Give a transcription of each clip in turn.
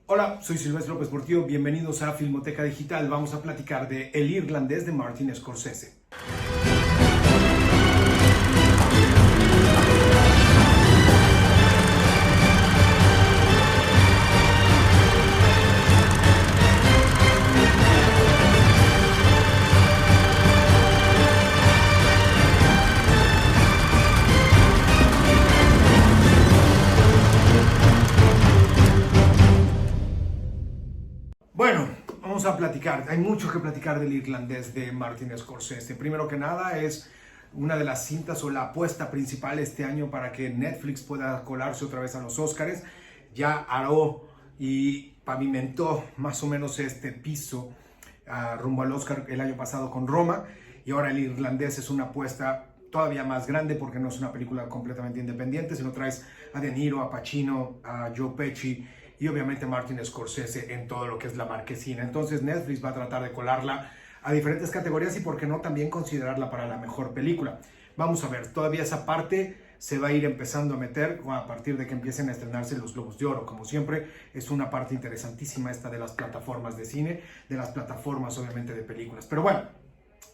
Hola, soy Silvestre López Portillo, bienvenidos a Filmoteca Digital. Vamos a platicar de El Irlandés de Martin Scorsese. Bueno, vamos a platicar. Hay mucho que platicar del Irlandés de Martin Scorsese. Primero que nada, es una de las cintas o la apuesta principal este año para que Netflix pueda colarse otra vez a los Oscars. Ya aró y pavimentó más o menos este piso rumbo al Oscar el año pasado con Roma, y ahora El Irlandés es una apuesta todavía más grande porque no es una película completamente independiente, sino traes a De Niro, a Pacino, a Joe Pesci y obviamente Martin Scorsese en todo lo que es la marquesina. Entonces Netflix va a tratar de colarla a diferentes categorías y por qué no también considerarla para la mejor película. Vamos a ver, todavía esa parte se va a ir empezando a meter a partir de que empiecen a estrenarse los Globos de Oro. Como siempre, es una parte interesantísima esta de las plataformas de cine, de las plataformas obviamente de películas. Pero bueno,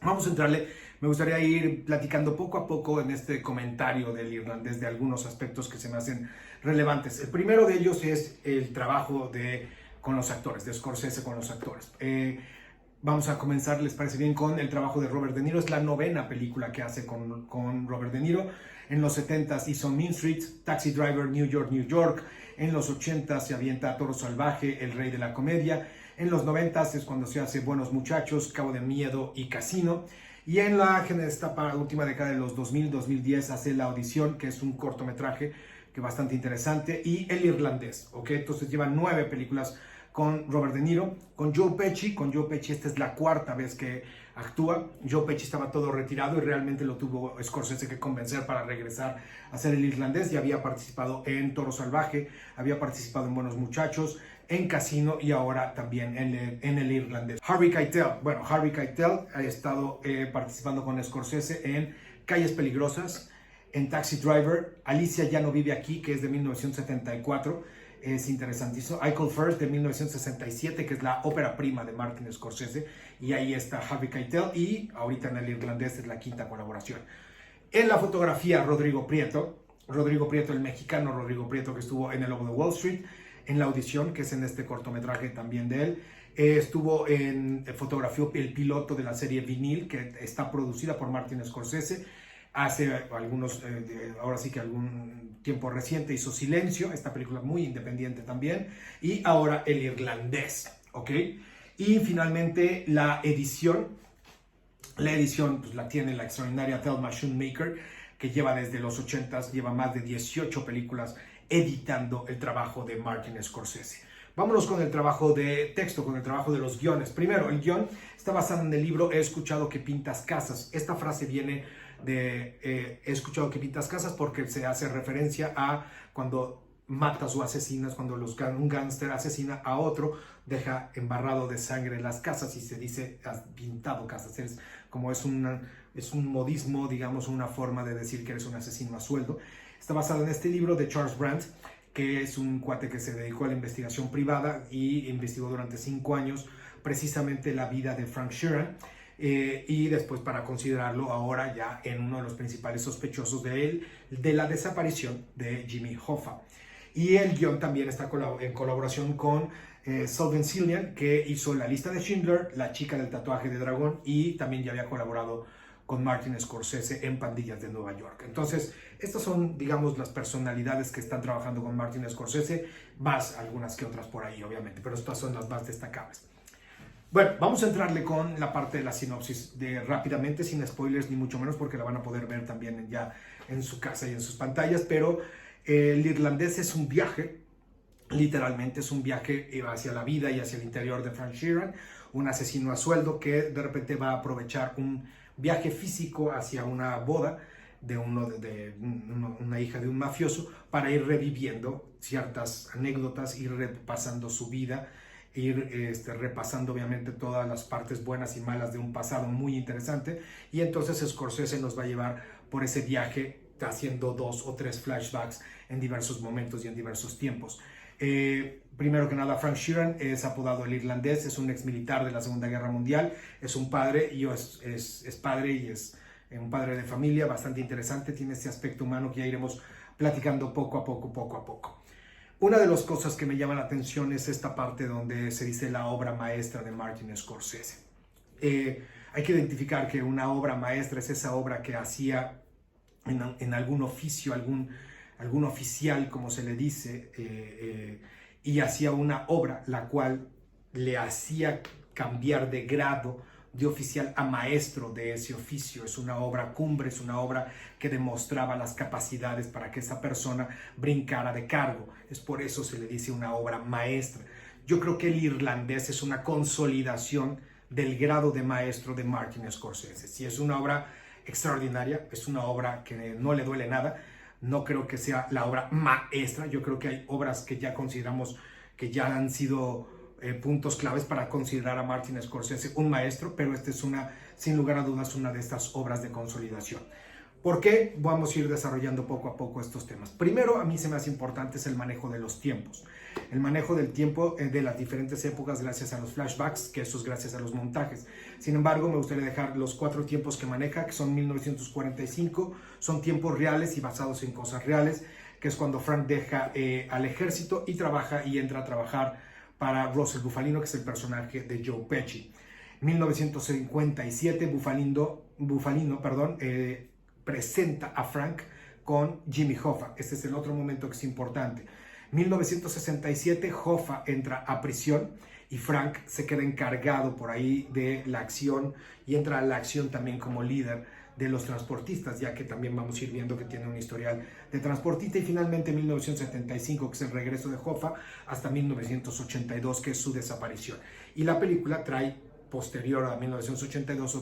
vamos a entrarle. Me gustaría ir platicando poco a poco en este comentario del Irlandés de algunos aspectos que se me hacen relevantes. El primero de ellos es el trabajo con los actores, de Scorsese con los actores. Vamos a comenzar, ¿les parece bien?, con el trabajo de Robert De Niro. Es la 9ª película que hace con Robert De Niro. En los 70s hizo Mean Streets, Taxi Driver, New York, New York. En los 80s se avienta Toro Salvaje, El Rey de la Comedia. En los 90s es cuando se hace Buenos Muchachos, Cabo de Miedo y Casino. Y en esta última década de los 2000-2010 hace La Audición, que es un cortometraje que es bastante interesante, y El Irlandés, ¿ok? Entonces lleva 9 películas con Robert De Niro. Con Joe Pesci esta es la 4ª vez que actúa. Joe Pesci estaba todo retirado y realmente lo tuvo Scorsese que convencer para regresar a hacer El Irlandés. Ya había participado en Toro Salvaje, había participado en Buenos Muchachos, en Casino y ahora también en el Irlandés. Harvey Keitel ha estado participando con Scorsese en Calles Peligrosas, en Taxi Driver, Alicia ya no vive aquí, que es de 1974, es interesantísimo. April First de 1967, que es la ópera prima de Martin Scorsese, y ahí está Harvey Keitel, y ahorita en el Irlandés es la 5ª colaboración. En la fotografía, Rodrigo Prieto, el mexicano Rodrigo Prieto, que estuvo en El Lobo de Wall Street, en La Audición, que es en este cortometraje también de él. Estuvo fotografió el piloto de la serie Vinil, que está producida por Martin Scorsese. Hace ahora sí que algún tiempo reciente hizo Silencio, esta película muy independiente también, y ahora El Irlandés, ¿ok? Y finalmente la edición pues la tiene la extraordinaria Thelma Schoonmaker, que lleva desde los 80s, lleva más de 18 películas editando el trabajo de Martin Scorsese. Vámonos con el trabajo de texto, con el trabajo de los guiones. Primero, el guión está basado en el libro He escuchado que pintas casas. Esta frase viene de He escuchado que pintas casas porque se hace referencia a cuando matas o asesinas, cuando un gángster asesina a otro, deja embarrado de sangre las casas y se dice has pintado casas. Es un modismo, digamos, una forma de decir que eres un asesino a sueldo. Está basado en este libro de Charles Brandt, que es un cuate que se dedicó a la investigación privada y investigó durante 5 años precisamente la vida de Frank Sheeran, y después para considerarlo ahora ya en uno de los principales sospechosos de la desaparición de Jimmy Hoffa. Y el guión también está en colaboración con Saul Vencillian, que hizo La Lista de Schindler, La Chica del Tatuaje de Dragón, y también ya había colaborado con Martin Scorsese en Pandillas de Nueva York. Entonces, estas son, digamos, las personalidades que están trabajando con Martin Scorsese, más algunas que otras por ahí, obviamente, pero estas son las más destacables. Bueno, vamos a entrarle con la parte de la sinopsis rápidamente, sin spoilers ni mucho menos, porque la van a poder ver también ya en su casa y en sus pantallas, pero El Irlandés es un viaje, literalmente es un viaje hacia la vida y hacia el interior de Frank Sheeran, un asesino a sueldo que de repente va a aprovechar un viaje físico hacia una boda de una hija de un mafioso para ir reviviendo ciertas anécdotas, ir repasando su vida, ir repasando obviamente todas las partes buenas y malas de un pasado muy interesante. Y entonces Scorsese nos va a llevar por ese viaje haciendo 2 o 3 flashbacks en diversos momentos y en diversos tiempos. Primero que nada, Frank Sheeran es apodado el irlandés, es un ex militar de la Segunda Guerra Mundial, es un padre, es padre y es un padre de familia bastante interesante, tiene este aspecto humano que ya iremos platicando poco a poco. Una de las cosas que me llama la atención es esta parte donde se dice la obra maestra de Martin Scorsese. Hay que identificar que una obra maestra es esa obra que hacía en algún oficio, algún oficial, como se le dice, y hacía una obra la cual le hacía cambiar de grado de oficial a maestro de ese oficio. Es una obra cumbre, es una obra que demostraba las capacidades para que esa persona brincara de cargo. Es por eso se le dice una obra maestra. Yo creo que El Irlandés es una consolidación del grado de maestro de Martin Scorsese. Si es una obra extraordinaria, es una obra que no le duele nada. No creo que sea la obra maestra. Yo creo que hay obras que ya consideramos que ya han sido puntos claves para considerar a Martin Scorsese un maestro, pero esta es sin lugar a dudas, una de estas obras de consolidación. ¿Por qué? Vamos a ir desarrollando poco a poco estos temas. Primero, a mí se me hace importante es el manejo de los tiempos. El manejo del tiempo de las diferentes épocas gracias a los flashbacks, que eso es gracias a los montajes. Sin embargo, me gustaría dejar los 4 tiempos que maneja, que son 1945, son tiempos reales y basados en cosas reales, que es cuando Frank deja al ejército y entra a trabajar para Russell Bufalino, que es el personaje de Joe Pesci. 1957, Bufalino, presenta a Frank con Jimmy Hoffa. Este es el otro momento que es importante. 1967, Hoffa entra a prisión y Frank se queda encargado por ahí de la acción y entra a la acción también como líder de los transportistas, ya que también vamos a ir viendo que tiene un historial de transportista. Y finalmente 1975, que es el regreso de Hoffa, hasta 1982, que es su desaparición. Y la película trae, posterior a 1982,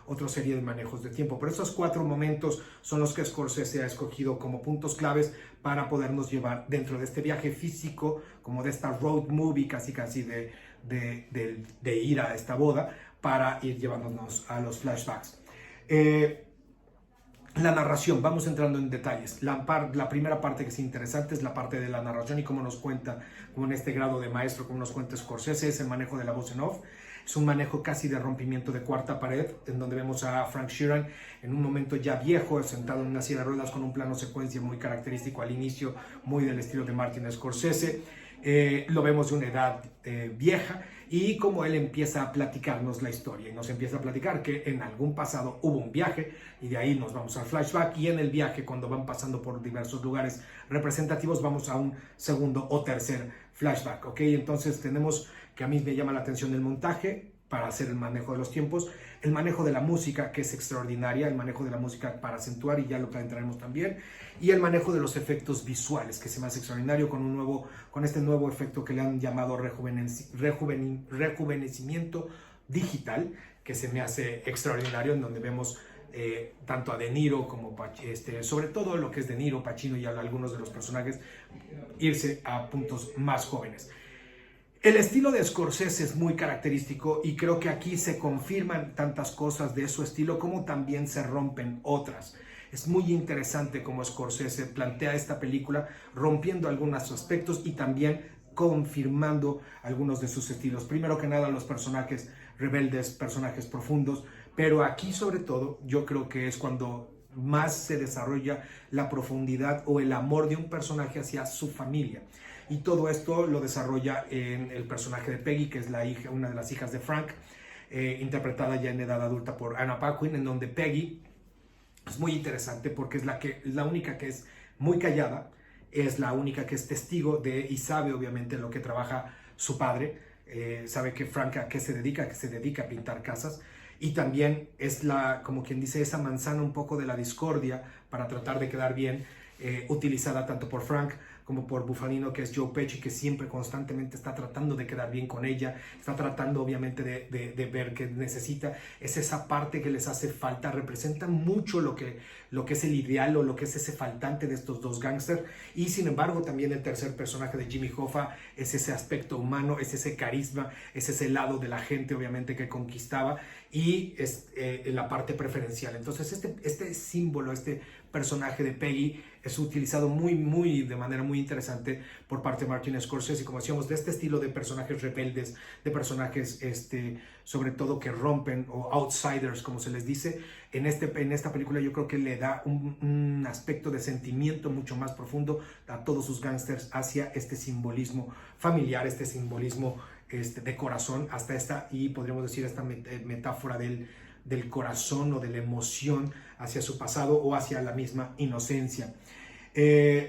otra serie de manejos de tiempo. Pero esos 4 momentos son los que Scorsese ha escogido como puntos claves para podernos llevar dentro de este viaje físico, como de esta road movie casi de ir a esta boda, para ir llevándonos a los flashbacks. La narración, vamos entrando en detalles. La primera parte que es interesante es la parte de la narración y cómo nos cuenta, como en este grado de maestro, cómo nos cuenta Scorsese, es el manejo de la voz en off. Es un manejo casi de rompimiento de cuarta pared, en donde vemos a Frank Sheeran en un momento ya viejo, sentado en una silla de ruedas con un plano secuencia muy característico al inicio, muy del estilo de Martin Scorsese. Lo vemos de una edad vieja y como él empieza a platicarnos la historia y nos empieza a platicar que en algún pasado hubo un viaje y de ahí nos vamos al flashback y en el viaje cuando van pasando por diversos lugares representativos vamos a un segundo o tercer flashback, ¿ok? Entonces tenemos que a mí me llama la atención el montaje para hacer el manejo de los tiempos, el manejo de la música que es extraordinaria, el manejo de la música para acentuar y ya lo entraremos también, y el manejo de los efectos visuales que se me hace extraordinario con este nuevo efecto que le han llamado rejuvenecimiento digital, que se me hace extraordinario, en donde vemos tanto a De Niro como sobre todo lo que es De Niro, Pacino y algunos de los personajes irse a puntos más jóvenes. El estilo de Scorsese es muy característico y creo que aquí se confirman tantas cosas de su estilo como también se rompen otras. Es muy interesante cómo Scorsese plantea esta película rompiendo algunos aspectos y también confirmando algunos de sus estilos. Primero que nada los personajes rebeldes, personajes profundos, pero aquí sobre todo yo creo que es cuando más se desarrolla la profundidad o el amor de un personaje hacia su familia. Y todo esto lo desarrolla en el personaje de Peggy, que es una de las hijas de Frank, interpretada ya en edad adulta por Anna Paquin, en donde Peggy es muy interesante porque es la única que es muy callada, es la única que es testigo y sabe obviamente lo que trabaja su padre, sabe que Frank a qué se dedica, a pintar casas, y también es como quien dice, esa manzana un poco de la discordia para tratar de quedar bien, utilizada tanto por Frank como por Bufalino, que es Joe Pesci, que siempre constantemente está tratando de quedar bien con ella, está tratando obviamente de ver que necesita, es esa parte que les hace falta, representa mucho lo que es el ideal o lo que es ese faltante de estos dos gángsters, y sin embargo también el tercer personaje de Jimmy Hoffa es ese aspecto humano, es ese carisma, es ese lado de la gente obviamente que conquistaba, y es la parte preferencial. Entonces este símbolo, este personaje de Peggy es utilizado de manera muy interesante por parte de Martin Scorsese, y como decíamos, de este estilo de personajes rebeldes, de personajes sobre todo que rompen, o outsiders como se les dice, en esta película yo creo que le da un aspecto de sentimiento mucho más profundo a todos sus gángsters hacia este simbolismo familiar, este simbolismo de corazón, hasta y podríamos decir esta metáfora del corazón o de la emoción hacia su pasado o hacia la misma inocencia.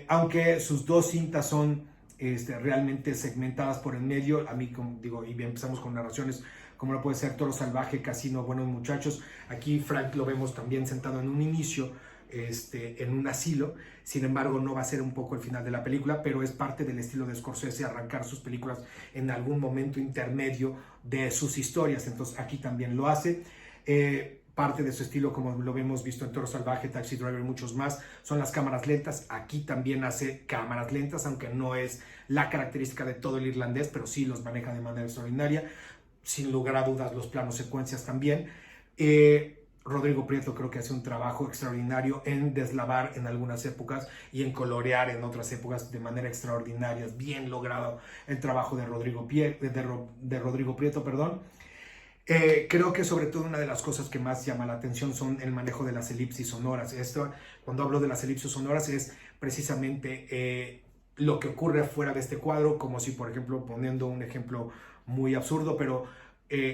Aunque sus dos cintas son realmente segmentadas por el medio, a mí, como digo, y bien, empezamos con narraciones como lo puede ser Toro Salvaje, Casino, Buenos Muchachos. Aquí Frank lo vemos también sentado en un inicio, en un asilo. Sin embargo, no va a ser un poco el final de la película, pero es parte del estilo de Scorsese arrancar sus películas en algún momento intermedio de sus historias. Entonces aquí también lo hace. Parte de su estilo, como lo hemos visto en Toro Salvaje, Taxi Driver y muchos más, son las cámaras lentas. Aquí también hace cámaras lentas, aunque no es la característica de todo el irlandés, pero sí los maneja de manera extraordinaria. Sin lugar a dudas, los planos secuencias también. Rodrigo Prieto creo que hace un trabajo extraordinario en deslavar en algunas épocas y en colorear en otras épocas de manera extraordinaria. Es bien logrado el trabajo de Rodrigo Prieto, perdón. Creo que sobre todo una de las cosas que más llama la atención son el manejo de las elipsis sonoras. Cuando hablo de las elipsis sonoras es precisamente lo que ocurre fuera de este cuadro, como si, por ejemplo, poniendo un ejemplo muy absurdo, pero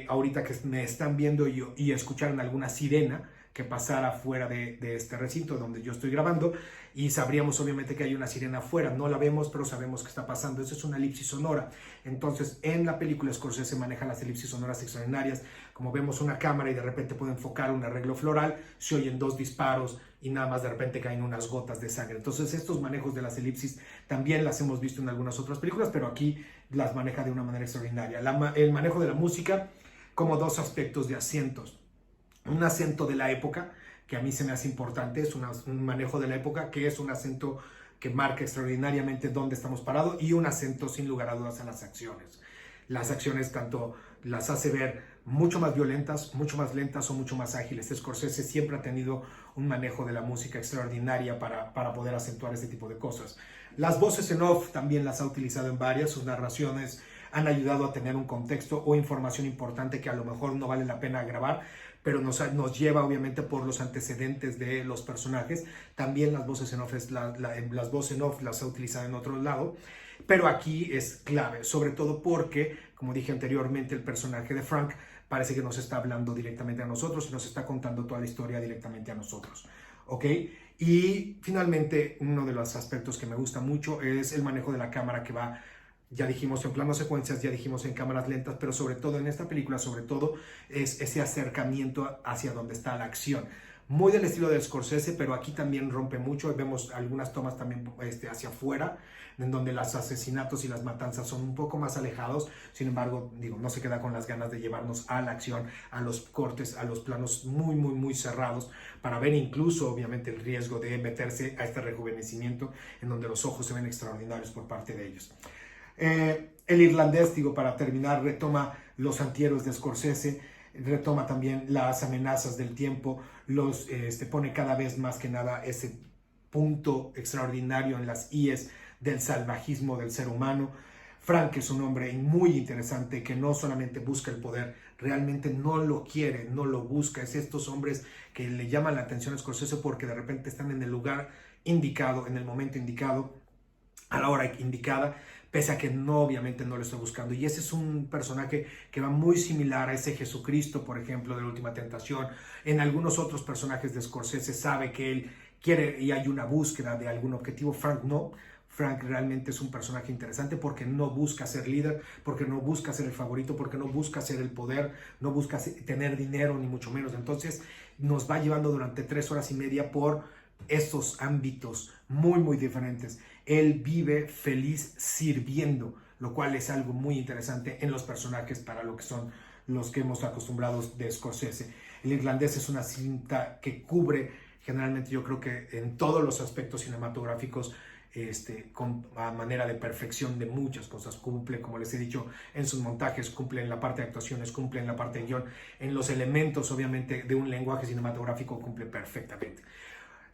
ahorita que me están viendo y escucharon alguna sirena que pasara fuera de este recinto donde yo estoy grabando, y sabríamos obviamente que hay una sirena afuera. No la vemos, pero sabemos que está pasando. Eso es una elipsis sonora. Entonces, en la película Scorsese maneja las elipsis sonoras extraordinarias. Como vemos una cámara y de repente puede enfocar un arreglo floral, se oyen dos disparos y nada más de repente caen unas gotas de sangre. Entonces, estos manejos de las elipsis también las hemos visto en algunas otras películas, pero aquí las maneja de una manera extraordinaria. El manejo de la música como dos aspectos de acentos. Un acento de la época, que a mí se me hace importante, es un manejo de la época, que es un acento que marca extraordinariamente dónde estamos parados, y un acento sin lugar a dudas a las acciones. Las acciones tanto las hace ver mucho más violentas, mucho más lentas o mucho más ágiles. Scorsese siempre ha tenido un manejo de la música extraordinaria para poder acentuar este tipo de cosas. Las voces en off también las ha utilizado en varias. Sus narraciones han ayudado a tener un contexto o información importante que a lo mejor no vale la pena grabar, pero nos lleva obviamente por los antecedentes de los personajes. También las voces en off, las voces en off las ha utilizado en otro lado, pero aquí es clave, sobre todo porque, como dije anteriormente, el personaje de Frank parece que nos está hablando directamente a nosotros y nos está contando toda la historia directamente a nosotros, ¿ok? Y finalmente, uno de los aspectos que me gusta mucho es el manejo de la cámara, que va, ya dijimos, en planos secuencias, ya dijimos en cámaras lentas, pero sobre todo en esta película, sobre todo es ese acercamiento hacia donde está la acción. Muy del estilo de Scorsese, pero aquí también rompe mucho. Vemos algunas tomas también hacia afuera, en donde los asesinatos y las matanzas son un poco más alejados. Sin embargo, digo, no se queda con las ganas de llevarnos a la acción, a los cortes, a los planos muy, muy, muy cerrados, para ver incluso, obviamente, el riesgo de meterse a este rejuvenecimiento, en donde los ojos se ven extraordinarios por parte de ellos. El irlandés, digo, para terminar, retoma los antihéroes de Scorsese, retoma también las amenazas del tiempo, pone cada vez más que nada ese punto extraordinario en las IES del salvajismo del ser humano. Frank es un hombre muy interesante que no solamente busca el poder, realmente no lo quiere, no lo busca. Es estos hombres que le llaman la atención a Scorsese porque de repente están en el lugar indicado, en el momento indicado, a la hora indicada, pese a que no, obviamente no lo estoy buscando. Y ese es un personaje que va muy similar a ese Jesucristo, por ejemplo, de la Última Tentación. En algunos otros personajes de Scorsese sabe que él quiere y hay una búsqueda de algún objetivo. Frank no. Frank realmente es un personaje interesante porque no busca ser líder, porque no busca ser el favorito, porque no busca ser el poder, no busca tener dinero, ni mucho menos. Entonces nos va llevando durante 3 horas y media por estos ámbitos muy, muy diferentes. Él vive feliz sirviendo, lo cual es algo muy interesante en los personajes para lo que son los que hemos acostumbrados de Scorsese. El irlandés es una cinta que cubre generalmente, yo creo que en todos los aspectos cinematográficos, a manera de perfección de muchas cosas. Cumple, como les he dicho, en sus montajes, cumple en la parte de actuaciones, cumple en la parte de guión, en los elementos, obviamente, de un lenguaje cinematográfico, cumple perfectamente.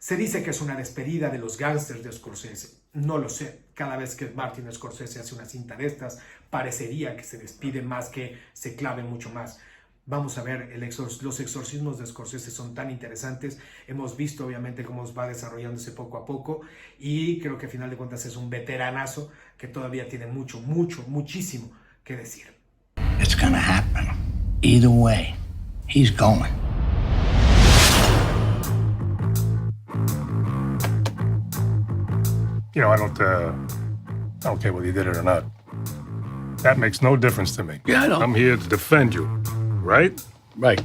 Se dice que es una despedida de los gángsters de Scorsese. No lo sé. Cada vez que Martin Scorsese hace una cinta de estas, parecería que se despide más que se clave mucho más. Vamos a ver, los exorcismos de Scorsese son tan interesantes. Hemos visto obviamente cómo va desarrollándose poco a poco y creo que a final de cuentas es un veteranazo que todavía tiene muchísimo que decir. It's gonna happen. Either way, he's going. You know, I don't care whether you did it or not. That makes no difference to me. Yeah, I know. I'm here to defend you, right? Right.